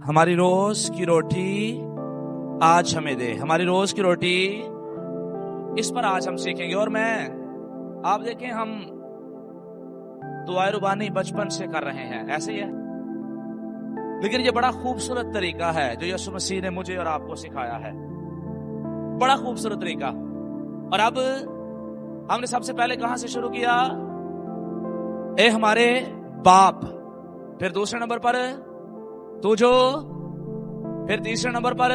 ہماری روز کی روٹی آج ہمیں دے. ہماری روز کی روٹی، اس پر آج ہم سیکھیں گے. اور آپ دیکھیں ہم دعائے ربانی بچپن سے کر رہے ہیں، ایسے ہی ہے، لیکن یہ بڑا خوبصورت طریقہ ہے جو یسوع مسیح نے مجھے اور آپ کو سکھایا ہے. بڑا خوبصورت طریقہ. اور اب ہم نے سب سے پہلے کہاں سے شروع کیا؟ اے ہمارے باپ، پھر دوسرے نمبر پر تو جو، پھر تیسرے نمبر پر،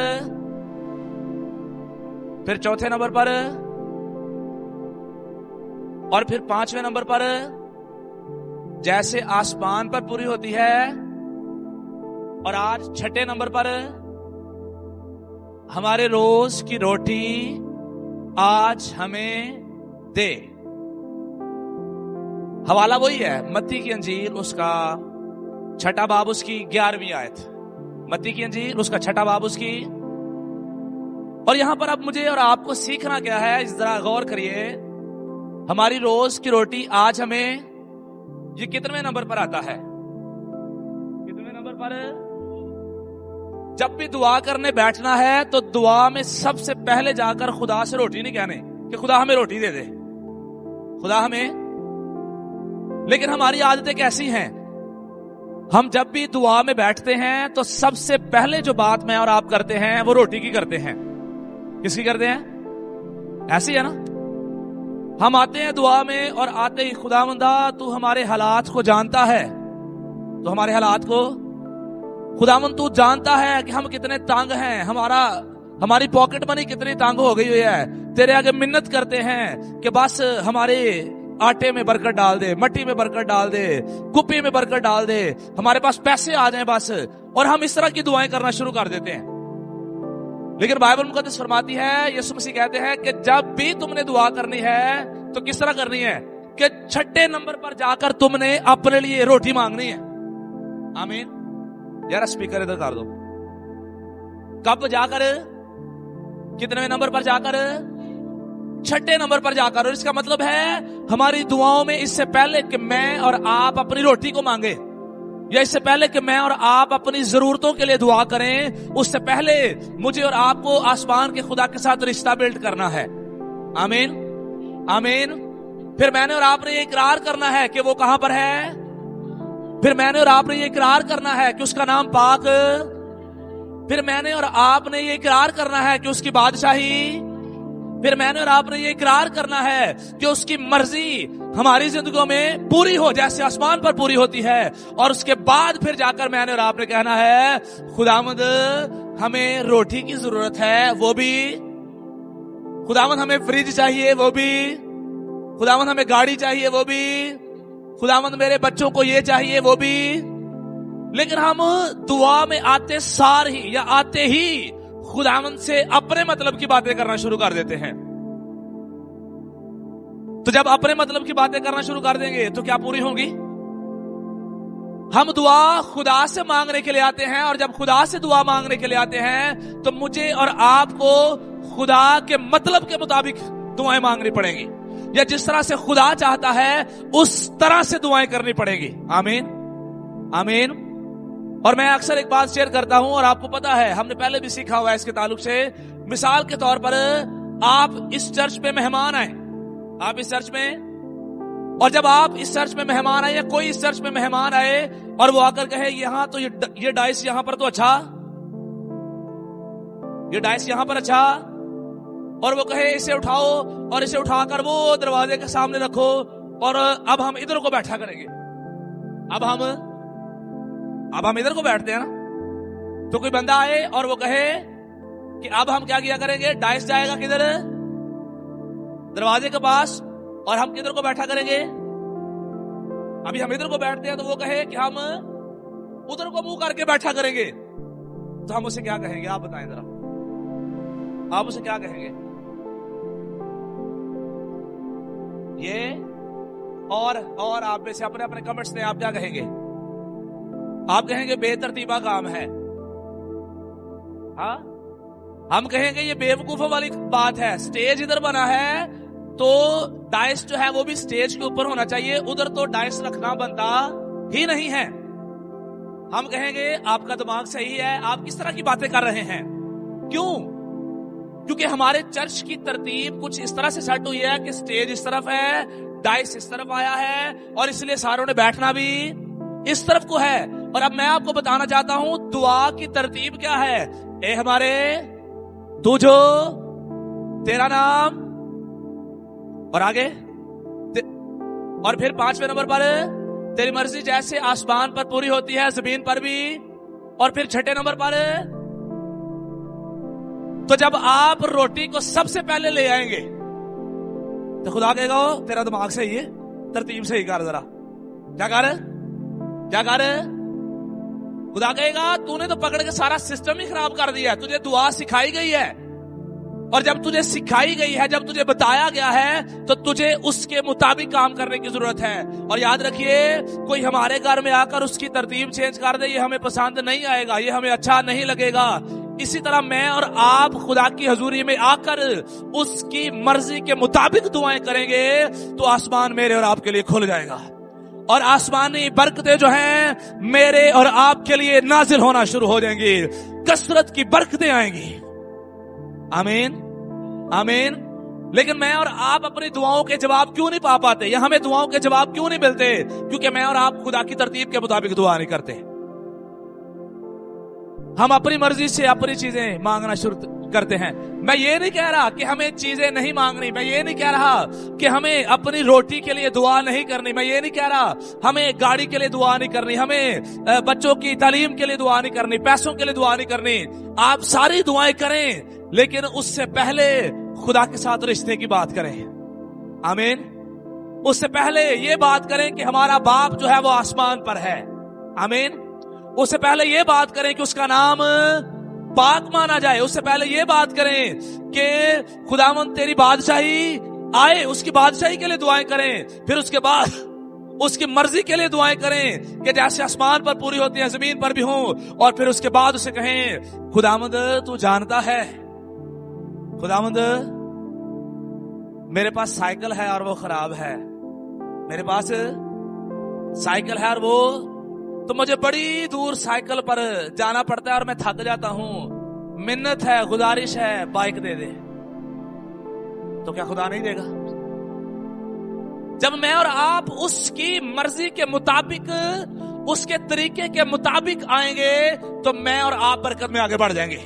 پھر چوتھے نمبر پر، اور پھر پانچویں نمبر پر جیسے آسمان پر پوری ہوتی ہے. اور آج چھٹے نمبر پر ہمارے روز کی روٹی آج ہمیں دے. حوالہ وہی ہے، متی کی انجیل اس کا چھٹا باب اس کی 11ویں آیت. متی کی انجیل اس کا چھٹا باب اس کی. اور یہاں پر اب مجھے اور آپ کو سیکھنا کیا ہے، اس طرح غور کریے. ہماری روز کی روٹی آج ہمیں، یہ کتنے نمبر پر آتا ہے؟ کتنے نمبر پر؟ جب بھی دعا کرنے بیٹھنا ہے تو دعا میں سب سے پہلے جا کر خدا سے روٹی نہیں کہنے کہ خدا ہمیں روٹی دے دے، خدا ہمیں. لیکن ہماری عادتیں کیسی ہیں؟ ہم جب بھی دعا میں بیٹھتے ہیں تو سب سے پہلے جو بات میں اور آپ کرتے ہیں وہ روٹی کی کرتے ہیں. کس کی کرتے ہیں؟ ایسی ہے نا. ہم آتے ہیں دعا میں اور آتے ہی خداوندا تو ہمارے حالات کو جانتا ہے، تو ہمارے حالات کو خداوند تو جانتا ہے کہ ہم کتنے تانگ ہیں، ہماری پاکٹ منی کتنی تانگ ہو گئی ہوئی ہے. تیرے آگے منت کرتے ہیں کہ بس ہمارے آٹے میں برکت ڈال دے، مٹی میں برکت ڈال دے، کپی میں برکت ڈال دے، ہمارے پاس پیسے آ جائیں بس. اور ہم اس طرح کی دعائیں کرنا شروع کر دیتے ہیں. لیکن بائبل مقدس فرماتی ہے، یسوع مسیح کہتے ہیں کہ جب بھی تم نے دعا کرنی ہے تو کس طرح کرنی ہے؟ کہ چھٹے نمبر پر جا کر تم نے اپنے لیے روٹی مانگنی ہے. آمین. یار اسپیکر ادھر کر دو. کب جا کر؟ کتنے نمبر پر جا کر؟ چھٹے نمبر پر جا کر. اور اس کا مطلب ہے ہماری دعاؤں میں اس سے پہلے کہ میں اور آپ اپنی روٹی کو مانگے، یا اس سے پہلے کہ میں اور آپ اپنی ضرورتوں کے لیے دعا کریں، اس سے پہلے مجھے اور آپ کو آسمان کے خدا کے ساتھ رشتہ بلڈ کرنا ہے. آمین آمین. پھر میں نے اور آپ نے یہ اقرار کرنا ہے کہ وہ کہاں پر ہے. پھر میں نے اور آپ نے یہ اقرار کرنا ہے کہ اس کا نام پاک. پھر میں نے اور آپ نے یہ اقرار کرنا ہے کہ اس کی بادشاہی. پھر میں نے اور آپ نے یہ اقرار کرنا ہے کہ اس کی مرضی ہماری زندگیوں میں پوری ہو جیسے آسمان پر پوری ہوتی ہے. اور اس کے بعد پھر جا کر میں نے اور آپ نے کہنا ہے خداوند ہمیں روٹی کی ضرورت ہے، وہ بھی. خداوند ہمیں فریج چاہیے، وہ بھی. خداوند ہمیں گاڑی چاہیے، وہ بھی. خداوند میرے بچوں کو یہ چاہیے، وہ بھی. لیکن ہم دعا میں آتے سار ہی یا آتے ہی خداوند سے اپنے مطلب کی باتیں کرنا شروع کر دیتے ہیں. تو جب اپنے مطلب کی باتیں کرنا شروع کر دیں گے تو کیا پوری ہوں گی؟ ہم دعا خدا سے مانگنے کے لیے آتے ہیں، اور جب خدا سے دعا مانگنے کے لیے آتے ہیں تو مجھے اور آپ کو خدا کے مطلب کے مطابق دعائیں مانگنی پڑیں گی، یا جس طرح سے خدا چاہتا ہے اس طرح سے دعائیں کرنی پڑیں گی. آمین آمین. اور میں اکثر ایک بات شیئر کرتا ہوں اور آپ کو پتا ہے، ہم نے پہلے بھی سیکھا ہوا ہے اس کے تعلق سے. مثال کے طور پر آپ اس چرچ میں مہمان آئے، آپ اس چرچ میں، اور جب آپ اس چرچ میں مہمان آئے یا کوئی اس چرچ میں مہمان آئے اور وہ آ کر کہے یہاں تو یہ ڈائس یہاں پر تو اچھا، یہ ڈائس یہاں پر اچھا، اور وہ کہے اسے اٹھاؤ اور اسے اٹھا کر وہ دروازے کے سامنے رکھو اور اب ہم ادھر کو بیٹھا کریں گے. اب ہم ادھر کو بیٹھتے ہیں نا. تو کوئی بندہ آئے اور وہ کہے کہ اب ہم کیا کیا کریں گے؟ ڈائس جائے گا کدھر؟ دروازے کے پاس، اور ہم کدھر کو بیٹھا کریں گے؟ ابھی ہم ادھر کو بیٹھتے ہیں تو وہ کہے کہ ہم ادھر کو منہ کر کے بیٹھا کریں گے. تو ہم اسے کیا کہیں گے؟ آپ بتائیں ذرا، آپ اسے کیا کہیں گے؟ یہ اور آپ میں سے اپنے کمنٹس میں آپ کیا کہیں گے؟ آپ کہیں گے بے ترتیبہ کام ہے. ہاں، ہم کہیں گے یہ بے وقوفوں والی بات ہے. سٹیج ادھر بنا ہے تو ڈائس جو ہے وہ بھی سٹیج کے اوپر ہونا چاہیے، ادھر تو ڈائس رکھنا بنتا ہی نہیں ہے. ہم کہیں گے آپ کا دماغ صحیح ہے, آپ کس طرح کی باتیں کر رہے ہیں. کیوں؟ کیونکہ ہمارے چرچ کی ترتیب کچھ اس طرح سے سیٹ ہوئی ہے کہ سٹیج اس طرف ہے, ڈائس اس طرف آیا ہے, اور اس لیے ساروں نے بیٹھنا بھی اس طرف کو ہے. اور اب میں آپ کو بتانا چاہتا ہوں دعا کی ترتیب کیا ہے. اے ہمارے تو جو تیرا نام, اور آگے, اور پھر 5ویں نمبر پر تیری مرضی جیسے آسمان پر پوری ہوتی ہے زمین پر بھی, اور پھر 6 نمبر پر تو جب آپ روٹی کو سب سے پہلے لے آئیں گے تو خدا کہے گا تیرا دماغ صحیح ہے, ترتیب صحیح کر, ذرا کیا کر کیا کر. خدا کہے گا تو نے تو پکڑ کے سارا سسٹم ہی خراب کر دیا ہے. تجھے دعا سکھائی گئی ہے, اور جب تجھے سکھائی گئی ہے, جب تجھے بتایا گیا ہے, تو تجھے اس کے مطابق کام کرنے کی ضرورت ہے. اور یاد رکھیے کوئی ہمارے گھر میں آ کر اس کی ترتیب چینج کر دے, یہ ہمیں پسند نہیں آئے گا, یہ ہمیں اچھا نہیں لگے گا. اسی طرح میں اور آپ خدا کی حضوری میں آ کر اس کی مرضی کے مطابق دعائیں کریں گے تو آسمان میرے اور آپ کے لیے کھل جائے گا, اور آسمانی برکتیں جو ہیں میرے اور آپ کے لیے نازل ہونا شروع ہو جائیں گی. کثرت کی برکتیں آئیں گی. آمین آمین. لیکن میں اور آپ اپنی دعاؤں کے جواب کیوں نہیں پا پاتے, یا ہمیں دعاؤں کے جواب کیوں نہیں ملتے؟ کیونکہ میں اور آپ خدا کی ترتیب کے مطابق دعا نہیں کرتے. ہم اپنی مرضی سے اپنی چیزیں مانگنا شروع کرتے ہیں. میں یہ نہیں کہہ رہا کہ ہمیں چیزیں نہیں مانگنی, میں یہ نہیں کہہ رہا کہ ہمیں اپنی روٹی کے لیے دعا نہیں کرنی, میں یہ نہیں کہہ رہا ہمیں گاڑی کے لیے دعا نہیں کرنی, ہمیں بچوں کی تعلیم کے لیے دعا نہیں کرنی, پیسوں کے لیے دعا نہیں کرنی. آپ ساری دعائیں کریں, لیکن اس سے پہلے خدا کے ساتھ رشتے کی بات کریں. آمین. اس سے پہلے یہ بات کریں کہ ہمارا باپ جو ہے وہ آسمان پر ہے. آمین. اس سے پہلے یہ بات کریں کہ اس کا نام پاک مانا جائے. اس سے پہلے یہ بات کریں کہ خداوند تیری بادشاہی آئے, اس کی بادشاہی کے لیے دعائیں کریں. پھر اس کے بعد اس کی مرضی کے لیے دعائیں کریں کہ جیسے آسمان پر پوری ہوتی ہیں زمین پر بھی ہوں. اور پھر اس کے بعد اسے کہیں خداوند تو جانتا ہے, خداوند میرے پاس سائیکل ہے اور وہ خراب ہے, میرے پاس سائیکل ہے اور وہ تو مجھے بڑی دور سائیکل پر جانا پڑتا ہے اور میں تھک جاتا ہوں, منت ہے, گزارش ہے, بائک دے دے. تو کیا خدا نہیں دے گا؟ جب میں اور آپ اس کی مرضی کے مطابق, اس کے طریقے کے مطابق آئیں گے تو میں اور آپ برکت میں آگے بڑھ جائیں گے.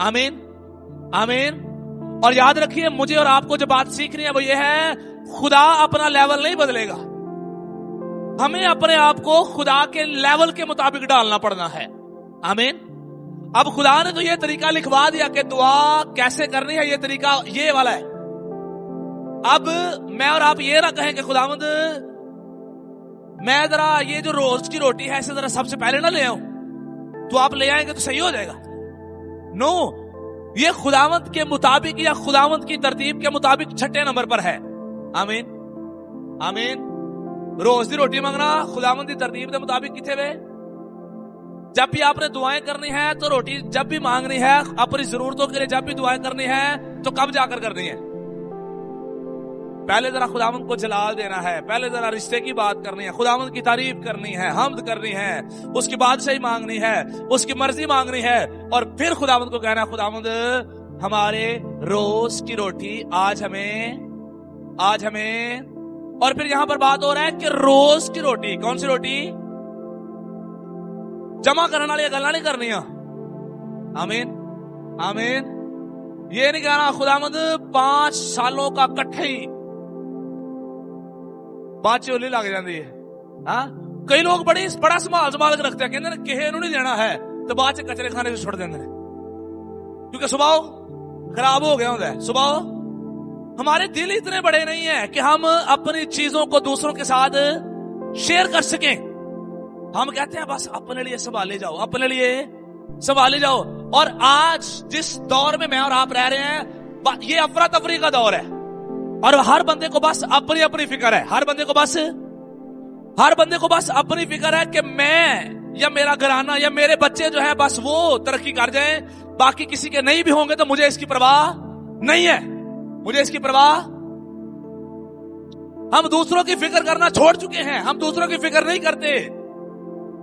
آمین آمین. اور یاد رکھیے مجھے اور آپ کو جو بات سیکھنی ہے وہ یہ ہے, خدا اپنا لیول نہیں بدلے گا, ہمیں اپنے آپ کو خدا کے لیول کے مطابق ڈالنا پڑنا ہے. آمین. اب خدا نے تو یہ طریقہ لکھوا دیا کہ دعا کیسے کرنی ہے, یہ طریقہ یہ والا ہے. اب میں اور آپ یہ نہ کہیں کہ خداوند میں ذرا یہ جو روز کی روٹی ہے اسے ذرا سب سے پہلے نہ لے آؤں, تو آپ لے آئیں گے تو صحیح ہو جائے گا. نو, یہ خداوند کے مطابق یا خداوند کی ترتیب کے مطابق 6 نمبر پر ہے. آمین آمین. روز دی روٹی مانگنا خداوند دی ترتیب کے مطابق کتنے وے. جب بھی آپ نے دعائیں کرنی ہے تو روٹی جب بھی مانگنی ہے, اپنی ضرورتوں کے لیے جب بھی دعائیں کرنی ہے تو کب جا کر کرنی ہے؟ پہلے ذرا خداوند کو جلال دینا ہے, پہلے ذرا رشتے کی بات کرنی ہے, خداوند کی تعریف کرنی ہے, حمد کرنی ہے, اس کی بادشاہی مانگنی ہے, اس کی مرضی مانگنی ہے, اور پھر خداوند کو کہنا ہے خداوند ہمارے روز کی روٹی آج ہمیں. اور پھر یہاں پر بات ہو رہا ہے کہ روز کی روٹی, کون سی روٹی؟ جمع کرنے والی گلا نہیں کرنی. آمین آمین. یہ نہیں کہنا خداوند 5 سالوں کا کٹھے ہی 5 چولی لگ جاندی ہے. ہاں, کئی لوگ بڑا سنبھال کے رکھتے ہیں, کہتے ہیں کہے انہوں نہیں دینا ہے تو بعد سے کچرے کھانے سے چھوڑ دیندے ہیں, کیونکہ صبح خراب ہو گیا ہوتا ہے. صبح ہمارے دل اتنے بڑے نہیں ہیں کہ ہم اپنی چیزوں کو دوسروں کے ساتھ شیئر کر سکیں. ہم کہتے ہیں بس اپنے لیے سنبھالے جاؤ, اپنے لیے سنبھالے جاؤ. اور آج جس دور میں میں اور آپ رہ رہے ہیں یہ افراتفری کا دور ہے, اور ہر بندے کو بس اپنی فکر ہے. ہر بندے کو بس اپنی فکر ہے کہ میں یا میرا گھرانہ یا میرے بچے جو ہے بس وہ ترقی کر جائیں, باقی کسی کے نہیں بھی ہوں گے تو مجھے اس کی پرواہ نہیں ہے, مجھے اس کی پرواہ. ہم دوسروں کی فکر کرنا چھوڑ چکے ہیں, ہم دوسروں کی فکر نہیں کرتے.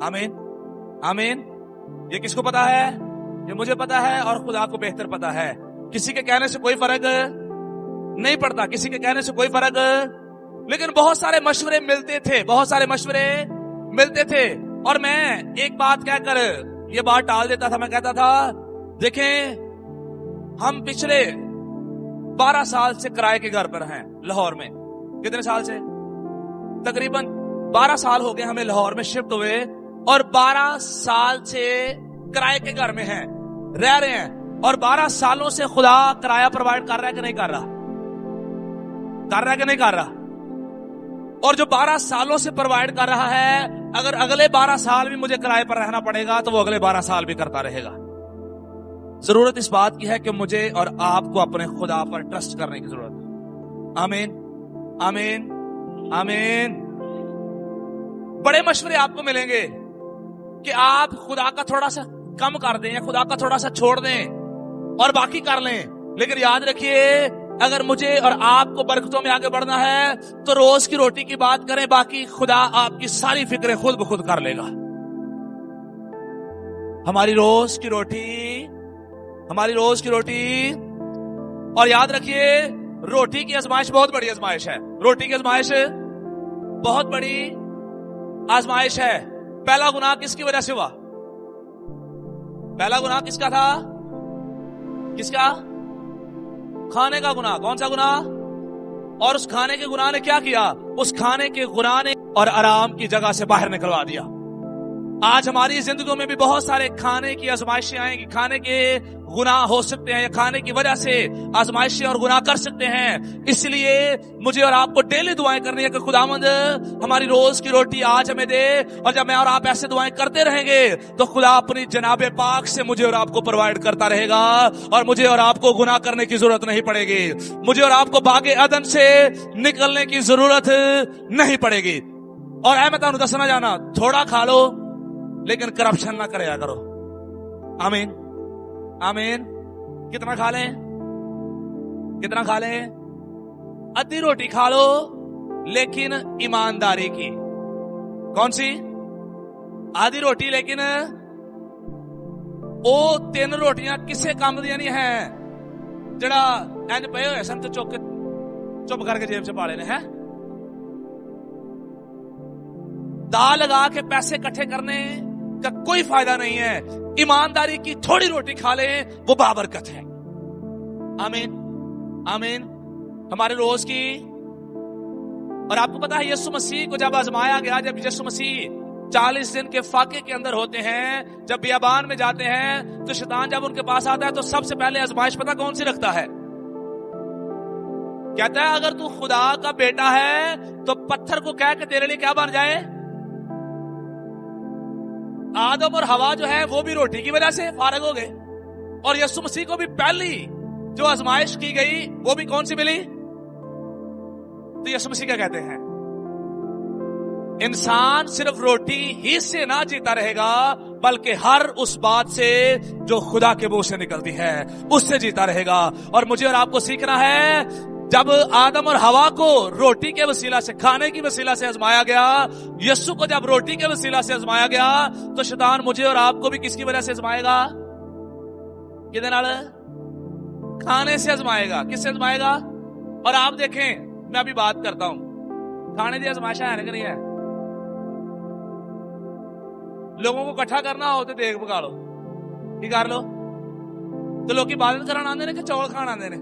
آمین آمین. یہ کس کو پتا ہے؟ یہ مجھے پتا ہے اور خدا کو بہتر پتا ہے. کسی کے کہنے سے کوئی فرق نہیں پڑتا, کسی کے کہنے سے کوئی فرق. لیکن بہت سارے مشورے ملتے تھے, بہت سارے مشورے ملتے تھے, اور میں ایک بات کہہ کر یہ بات ٹال دیتا تھا. میں کہتا تھا دیکھیں ہم پچھلے 12 سال سے کرائے کے گھر پر ہیں لاہور میں. کتنے سال سے؟ تقریباً 12 سال ہو گئے ہمیں لاہور میں شفٹ ہوئے, اور 12 سال سے کرائے کے گھر میں ہیں, رہ رہے ہیں. اور 12 سالوں سے خدا کرایہ پرووائڈ کر رہا ہے کہ نہیں کر رہا؟ کر رہا ہے کہ نہیں کر رہا؟ اور جو 12 سالوں سے پرووائڈ کر رہا ہے, اگر اگلے 12 سال بھی مجھے کرائے پر رہنا پڑے گا تو وہ اگلے 12 سال بھی کرتا رہے گا. ضرورت اس بات کی ہے کہ مجھے اور آپ کو اپنے خدا پر ٹرسٹ کرنے کی ضرورت ہے. آمین آمین آمین. بڑے مشورے آپ کو ملیں گے کہ آپ خدا کا تھوڑا سا کم کر دیں یا خدا کا تھوڑا سا چھوڑ دیں اور باقی کر لیں. لیکن یاد رکھیے اگر مجھے اور آپ کو برکتوں میں آگے بڑھنا ہے تو روز کی روٹی کی بات کریں, باقی خدا آپ کی ساری فکریں خود بخود کر لے گا. ہماری روز کی روٹی, ہماری روز کی روٹی. اور یاد رکھیے روٹی کی آزمائش بہت بڑی آزمائش ہے. روٹی کی آزمائش بہت بڑی آزمائش ہے. پہلا گناہ کس کی وجہ سے ہوا؟ پہلا گناہ کس کا تھا؟ کس کا؟ کھانے کا گناہ. کون سا گناہ؟ اور اس کھانے کے گناہ نے کیا کیا؟ اس کھانے کے گناہ نے اور آرام کی جگہ سے باہر نکلوا دیا. آج ہماری زندگیوں میں بھی بہت سارے کھانے کی آزمائشیں آئیں گی. کھانے کے گناہ ہو سکتے ہیں یا کھانے کی وجہ سے آزمائشیں اور گناہ کر سکتے ہیں. اس لیے مجھے اور آپ کو ڈیلی دعائیں کرنی ہے کہ خداوند ہماری روز کی روٹی آج ہمیں دے. اور جب میں اور آپ ایسے دعائیں کرتے رہیں گے تو خدا اپنی جناب پاک سے مجھے اور آپ کو پرووائڈ کرتا رہے گا, اور مجھے اور آپ کو گناہ کرنے کی ضرورت نہیں پڑے گی. مجھے اور آپ کو باغ عدن سے نکلنے کی ضرورت نہیں پڑے گی. اور اے میں تانوں دسنا جانا, تھوڑا کھا لو لیکن کرپشن نہ کریا کرو. آمین آمین. کتنا کھا لیں؟ کتنا کھا لیں؟ ادھی روٹی کھا لو لیکن ایمانداری کی. کون سی؟ آدھی روٹی لیکن او 3 روٹیاں کسے کام دیا نہیں ہیں جڑا اینج پے ہوئے سن تو چپ کر کے جیب سے پا لینے ہیں. دال لگا کے پیسے کٹھے کرنے کا کوئی فائدہ نہیں ہے. ایمانداری کی تھوڑی روٹی کھا لیں, وہ بابرکت ہے. آمین آمین. ہمارے روز کی. اور آپ کو پتا ہے یسوع مسیح کو جب آزمایا گیا, جب یسوع مسیح 40 دن کے فاقے کے اندر ہوتے ہیں, جب بیابان میں جاتے ہیں, تو شیطان جب ان کے پاس آتا ہے تو سب سے پہلے آزمائش پتا کون سی رکھتا ہے؟ کہتا ہے اگر تو خدا کا بیٹا ہے تو پتھر کو کہہ کے تیرے لیے کیا بن جائے. آدم اور ہوا جو ہے وہ بھی روٹی کی وجہ سے فارغ ہو گئے, اور یسوع مسیح کو بھی پہلی جو آزمائش کی گئی وہ بھی کون سی ملی؟ تو یسوع مسیح کیا کہتے ہیں؟ انسان صرف روٹی ہی سے نہ جیتا رہے گا بلکہ ہر اس بات سے جو خدا کے منہ سے نکلتی ہے اس سے جیتا رہے گا. اور مجھے اور آپ کو سیکھنا ہے, جب آدم اور ہوا کو روٹی کے وسیلہ سے, کھانے کی وسیلہ سے آزمایا گیا, یسوع کو جب روٹی کے وسیلہ سے آزمایا گیا, تو شیطان مجھے اور آپ کو بھی کس کی وجہ سے آزمائے گا؟ کدے نال؟ کھانے سے آزمائے گا. کس سے آزمائے گا؟ اور آپ دیکھیں میں ابھی بات کرتا ہوں, کھانے کی آزمائشیں ہے کہ نہیں ہے؟ لوگوں کو اکٹھا کرنا ہو تو دیکھ پکا لو, کی کر لو, تو لوگ عبادت کرنا آندے نے کہ چاول کھانا آندے نے؟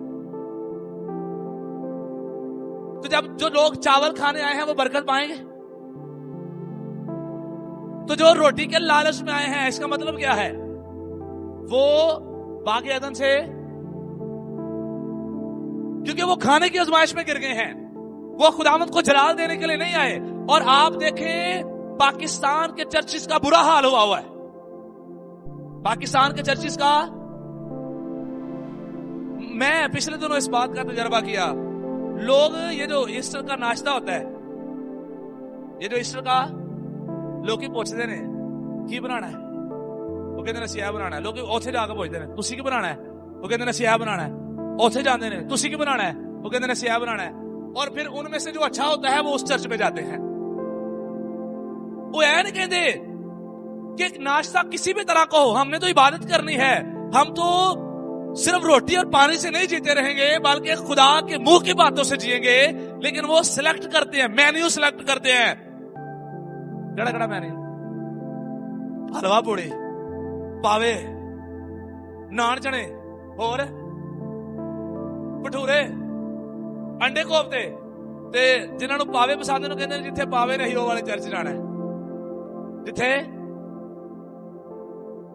تو جب جو لوگ چاول کھانے آئے ہیں وہ برکت پائیں گے, تو جو روٹی کے لالچ میں آئے ہیں اس کا مطلب کیا ہے؟ وہ باغ عدن سے, کیونکہ وہ کھانے کی آزمائش میں گر گئے ہیں, وہ خداوند کو جلال دینے کے لیے نہیں آئے. اور آپ دیکھیں پاکستان کے چرچز کا برا حال ہوا ہے. پاکستان کے چرچز کا, میں پچھلے دنوں اس بات کا تجربہ کیا. لوگ یہ جو ایسٹر کا ناشتہ ہوتا ہے, یہ جو ایسٹر کا لوگ پوچھتے ہیں کی بنانا ہے, وہ کہتے ہیں سیاہ بنانا ہے. لوگ اوتھے جا کے پوچھتے ہیں تسی کی بنانا ہے, وہ کہتے ہیں سیاہ بنانا ہے. اوتھے جاندے نے تسی کی بنانا ہے, وہ کہتے ہیں سیاہ بنانا ہے. اور پھر ان میں سے جو اچھا ہوتا ہے وہ اس چرچ میں جاتے ہیں. وہ اے نہیں کہتے کہ ایک ناشتہ کسی بھی طرح کا ہو, ہم نے تو عبادت کرنی ہے, ہم تو صرف روٹی اور پانی سے نہیں جیتے رہیں گے بلکہ خدا کے منہ کی باتوں سے جیئیں گے. لیکن وہ سلیکٹ کرتے ہیں, مینیو سلیکٹ کرتے ہیں. کڑا کڑا مینیو, حلوا پوڑی, پاوے, نان چنے, اور بھٹورے, انڈے کوفتے. تے جنہاں نوں پاوے پسند نے کہندے جتھے پاوے نہیں وہ والے چرچ جانا ہے جتھے.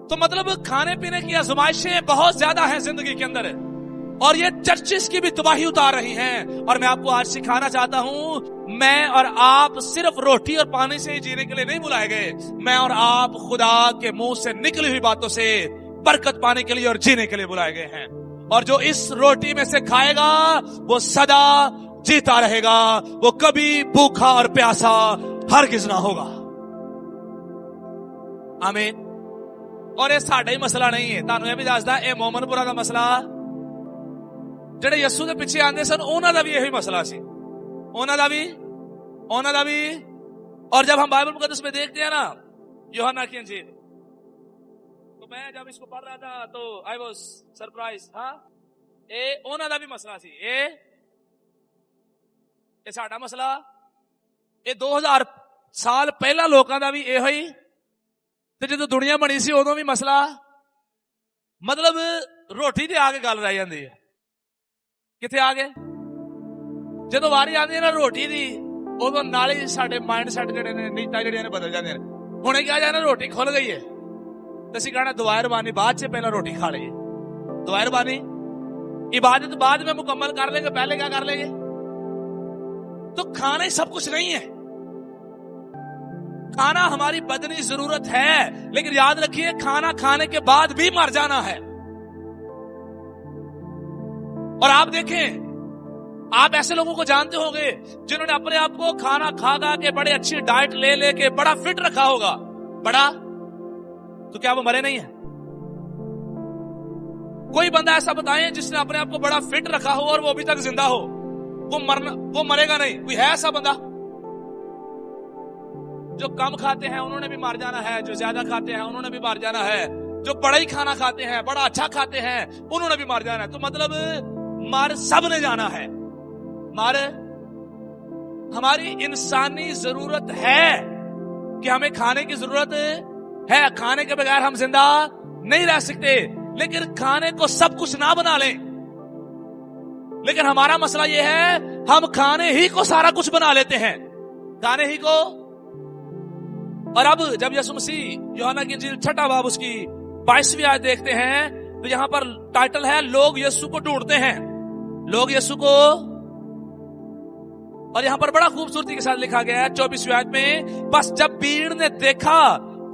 تو مطلب کھانے پینے کی آزمائشیں بہت زیادہ ہیں زندگی کے اندر, اور یہ چرچز کی بھی تباہی اتار رہی ہیں. اور میں آپ کو آج سکھانا چاہتا ہوں, میں اور آپ صرف روٹی اور پانی سے ہی جینے کے لیے نہیں بلائے گئے, میں اور آپ خدا کے منہ سے نکلی ہوئی باتوں سے برکت پانے کے لیے اور جینے کے لیے بلائے گئے ہیں. اور جو اس روٹی میں سے کھائے گا وہ سدا جیتا رہے گا, وہ کبھی بھوکا اور پیاسا ہرگز نہ ہوگا. آمین. اور یہ ساڈا ہی مسئلہ نہیں ہے, تانوں یہ بھی دسدا اے مومن پورا دا مسئلہ جڑے یسو دے پیچھے آندے سن انہاں دا بھی یہی مسئلہ سی, انہاں دا بھی. اور جب ہم بائبل مقدس میں دیکھتے ہیں نا یوحنا کی انجیل, تو میں جب اس کو پڑھ رہا تھا تو آئی واز سرپرائز. ہاں اے انہاں دا بھی مسئلہ سی, اے ساڈا مسئلہ, اے 2000 سال پہلا لوکاں دا بھی اے ہوئی, تے جدوں دنیا بنی سی ادوں بھی مسئلہ. مطلب روٹی تے آ کے گل رہ جاندی ہے. کتنے آ گئے جدوں واری آندی ہے نا روٹی دی, ادوں نال ہی ساڈے مائنڈ سیٹ جڑے نے نیتاں جڑیاں نے بدل جاندے نے. ہن کیا جانا روٹی کھل گئی ہے تے اسی کہنا دعائے ربانی بعد چ پہلا روٹی کھا لئیے. دعائے ربانی عبادت بعد میں مکمل کر لیں گے, پہلے کیا کر لیں گے. تو کھانا ہی سب کچھ نہیں ہے. کھانا ہماری بدنی ضرورت ہے, لیکن یاد رکھیے کھانا کھانے کے بعد بھی مر جانا ہے. اور آپ دیکھیں, آپ ایسے لوگوں کو جانتے ہوں گے جنہوں نے اپنے آپ کو کھانا کھا کے بڑے اچھی ڈائٹ لے کے بڑا فٹ رکھا ہوگا. بڑا تو کیا وہ مرے نہیں ہیں؟ کوئی بندہ ایسا بتائیں جس نے اپنے آپ کو بڑا فٹ رکھا ہو اور وہ ابھی تک زندہ ہو, وہ مرے گا نہیں. کوئی ہے ایسا بندہ؟ جو کم کھاتے ہیں انہوں نے بھی مر جانا ہے, جو زیادہ کھاتے ہیں انہوں نے بھی مر جانا ہے, جو بڑا ہی کھانا کھاتے ہیں, بڑا اچھا کھاتے ہیں, انہوں نے بھی مر جانا ہے. تو مطلب مر سب نے جانا ہے. مر ہماری انسانی ضرورت ہے کہ ہمیں کھانے کی ضرورت ہے, کھانے کے بغیر ہم زندہ نہیں رہ سکتے. لیکن کھانے کو سب کچھ نہ بنا لیں. لیکن ہمارا مسئلہ یہ ہے ہم کھانے ہی کو سارا کچھ بنا لیتے ہیں, کھانے ہی کو. اور اب جب یسوع مسیح یوحنا کی انجیل 6 باب اس کی 22ویں آیت دیکھتے ہیں تو یہاں پر ٹائٹل ہے لوگ یسوع کو ڈھونڈتے ہیں, لوگ یسوع کو. اور یہاں پر بڑا خوبصورتی کے ساتھ لکھا گیا ہے 24ویں آیت میں, بس جب بھیڑ نے دیکھا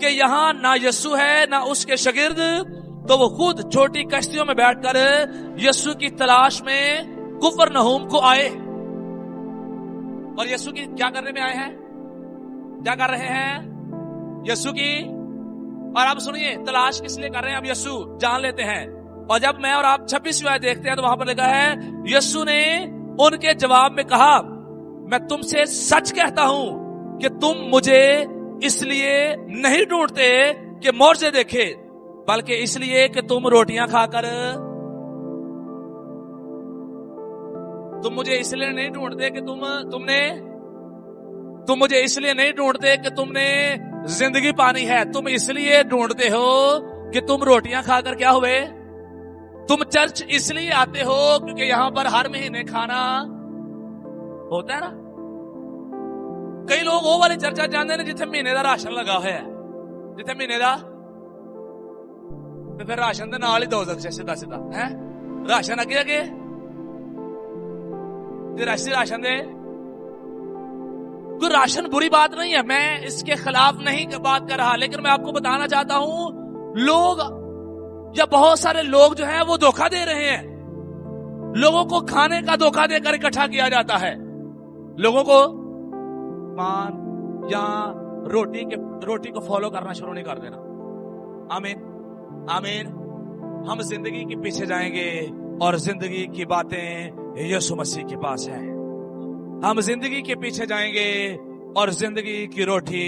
کہ یہاں نہ یسوع ہے نہ اس کے شاگرد, تو وہ خود چھوٹی کشتیوں میں بیٹھ کر یسوع کی تلاش میں کفرنہوم کو آئے. اور یسوع کی کیا کرنے میں آئے ہیں, کیا کر رہے ہیں یسوع کی. اور آپ سنیے تلاش کس لیے کر رہے ہیں, اب یسوع جان لیتے ہیں. اور جب میں اور آپ 26ویں آیت دیکھتے ہیں تو وہاں پر لکھا ہے یسوع نے ان کے جواب میں کہا, میں تم سے سچ کہتا ہوں کہ تم مجھے اس لیے نہیں ڈھونڈتے کہ معجزے دیکھے, بلکہ اس لیے کہ تم روٹیاں کھا کر. تم مجھے اس لیے نہیں ڈھونڈتے کہ تم مجھے اس لیے نہیں ڈھونڈتے کہ تم نے زندگی پانی ہے, تم اس لیے ڈھونڈتے ہو کہ تم روٹیاں کھا کر کیا ہوئے. تم چرچ اس لیے آتے ہو کیونکہ یہاں پر ہر مہینے کھانا ہوتا ہے نا. کئی لوگ وہ والے چرچ جاندے نے جتھے مہینے دا راشن لگا ہوا ہے, جتھے مہینے دا, تو پھر راشن دے نال ہی دو سیدھا ہے راشن اگے راشن دے. کوئی راشن بری بات نہیں ہے, میں اس کے خلاف نہیں بات کر رہا, لیکن میں آپ کو بتانا چاہتا ہوں لوگ یا بہت سارے لوگ جو ہیں وہ دھوکہ دے رہے ہیں. لوگوں کو کھانے کا دھوکہ دے کر اکٹھا کیا جاتا ہے. لوگوں کو پان یا روٹی کو فالو کرنا شروع نہیں کر دینا. آمین آمین. ہم زندگی کے پیچھے جائیں گے اور زندگی کی باتیں یسوع مسیح کے پاس ہیں. ہم زندگی کے پیچھے جائیں گے اور زندگی کی روٹی